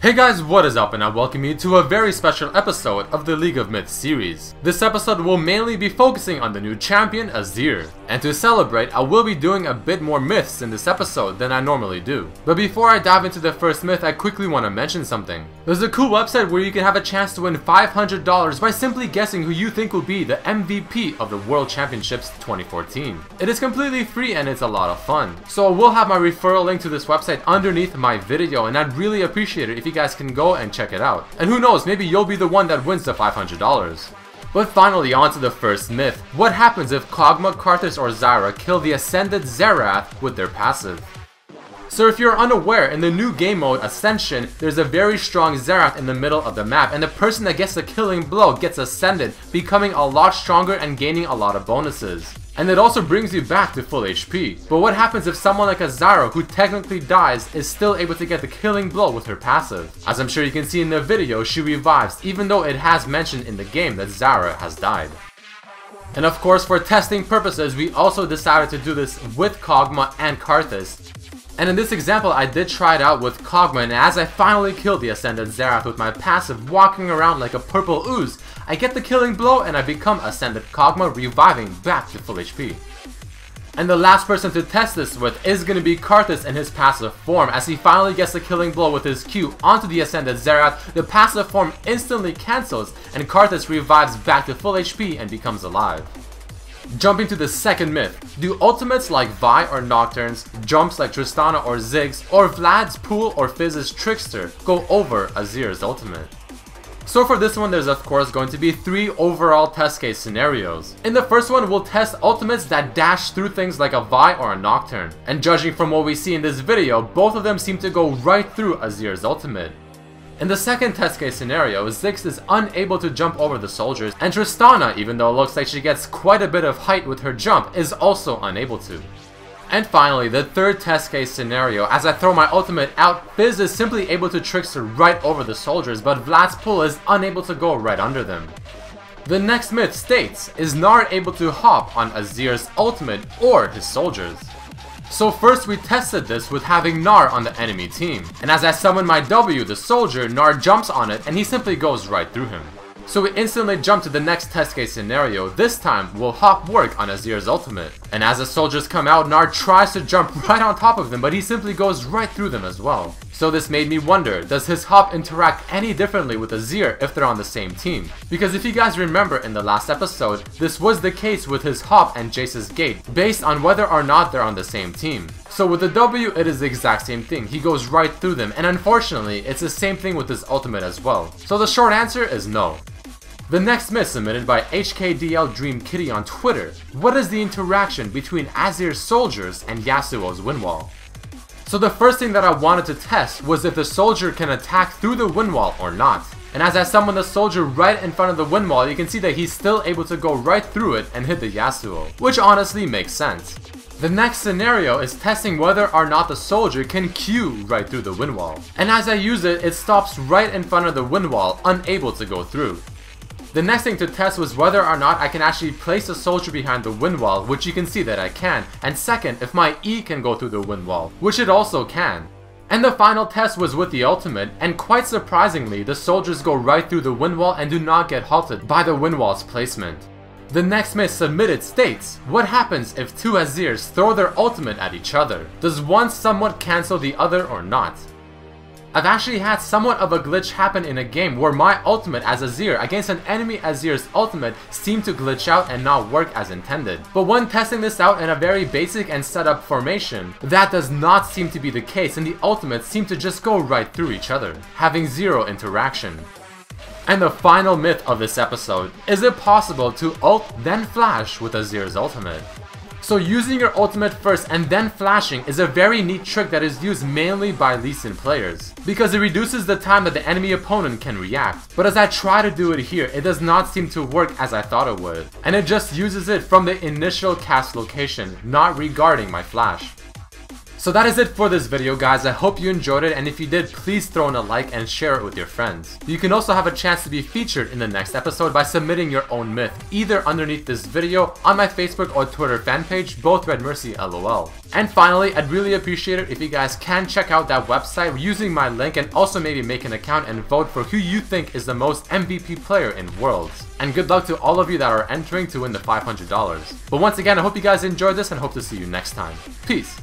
Hey guys, what is up, and I welcome you to a very special episode of the League of Myths series. This episode will mainly be focusing on the new champion, Azir. And to celebrate, I will be doing a bit more myths in this episode than I normally do. But before I dive into the first myth, I quickly want to mention something. There's a cool website where you can have a chance to win $500 by simply guessing who you think will be the MVP of the World Championships 2014. It is completely free and it's a lot of fun. So I will have my referral link to this website underneath my video, and I'd really appreciate it if you guys can go and check it out. And who knows, maybe you'll be the one that wins the $500. But finally, on to the first myth. What happens if Kog'Maw, Karthus, or Zyra kill the Ascended Xerath with their passive? So if you're unaware, in the new game mode Ascension, there's a very strong Xerath in the middle of the map, and the person that gets the killing blow gets ascended, becoming a lot stronger and gaining a lot of bonuses. And it also brings you back to full HP. But what happens if someone like a Zyra, who technically dies, is still able to get the killing blow with her passive? As I'm sure you can see in the video, she revives, even though it has mentioned in the game that Zyra has died. And of course, for testing purposes, we also decided to do this with Kog'Maw and Karthus. And in this example, I did try it out with Kog'Maw, and as I finally killed the Ascended Xerath with my passive, walking around like a purple ooze, I get the killing blow and I become Ascended Kog'Maw, reviving back to full HP. And the last person to test this with is going to be Karthus in his passive form. As he finally gets the killing blow with his Q onto the Ascended Xerath, the passive form instantly cancels and Karthus revives back to full HP and becomes alive. Jumping to the second myth, do ultimates like Vi or Nocturne's, jumps like Tristana or Ziggs, or Vlad's Pool or Fizz's Trickster go over Azir's ultimate? So for this one, there's of course going to be 3 overall test case scenarios. In the first one, we'll test ultimates that dash through things like a Vi or a Nocturne. And judging from what we see in this video, both of them seem to go right through Azir's ultimate. In the second test case scenario, Ziggs is unable to jump over the soldiers, and Tristana, even though it looks like she gets quite a bit of height with her jump, is also unable to. And finally, the third test case scenario, as I throw my ultimate out, Fizz is simply able to trickster right over the soldiers, but Vlad's Pool is unable to go right under them. The next myth states, is Gnar able to hop on Azir's ultimate or his soldiers? So first we tested this with having Gnar on the enemy team, and as I summon my W, the soldier, Gnar jumps on it and he simply goes right through him. So we instantly jump to the next test case scenario. This time, will hop work on Azir's ultimate? And as the soldiers come out, Gnar tries to jump right on top of them, but he simply goes right through them as well. So this made me wonder, does his hop interact any differently with Azir if they're on the same team? Because if you guys remember in the last episode, this was the case with his hop and Jace's gate, based on whether or not they're on the same team. So with the W, it is the exact same thing, he goes right through them, and unfortunately, it's the same thing with his ultimate as well. So the short answer is no. The next myth submitted by HKDL Dream Kitty on Twitter. What is the interaction between Azir's soldiers and Yasuo's wind wall? So the first thing that I wanted to test was if the soldier can attack through the wind wall or not. And as I summon the soldier right in front of the wind wall, you can see that he's still able to go right through it and hit the Yasuo, which honestly makes sense. The next scenario is testing whether or not the soldier can Q right through the wind wall. And as I use it, it stops right in front of the wind wall, unable to go through. The next thing to test was whether or not I can actually place a soldier behind the wind wall, which you can see that I can, and second, if my E can go through the wind wall, which it also can. And the final test was with the ultimate, and quite surprisingly, the soldiers go right through the wind wall and do not get halted by the wind wall's placement. The next myth submitted states, what happens if 2 Azirs throw their ultimate at each other? Does one somewhat cancel the other or not? I've actually had somewhat of a glitch happen in a game where my ultimate as Azir against an enemy Azir's ultimate seemed to glitch out and not work as intended. But when testing this out in a very basic and set up formation, that does not seem to be the case, and the ultimates seem to just go right through each other, having zero interaction. And the final myth of this episode, is it possible to ult then flash with Azir's ultimate? So using your ultimate first and then flashing is a very neat trick that is used mainly by Lee Sin players, because it reduces the time that the enemy opponent can react. But as I try to do it here, it does not seem to work as I thought it would, and it just uses it from the initial cast location, not regarding my flash. So that is it for this video, guys. I hope you enjoyed it, and if you did, please throw in a like and share it with your friends. You can also have a chance to be featured in the next episode by submitting your own myth, either underneath this video, on my Facebook or Twitter fan page, both RedMercyLOL. And finally, I'd really appreciate it if you guys can check out that website using my link, and also maybe make an account and vote for who you think is the most MVP player in Worlds. And good luck to all of you that are entering to win the $500. But once again, I hope you guys enjoyed this and hope to see you next time. Peace!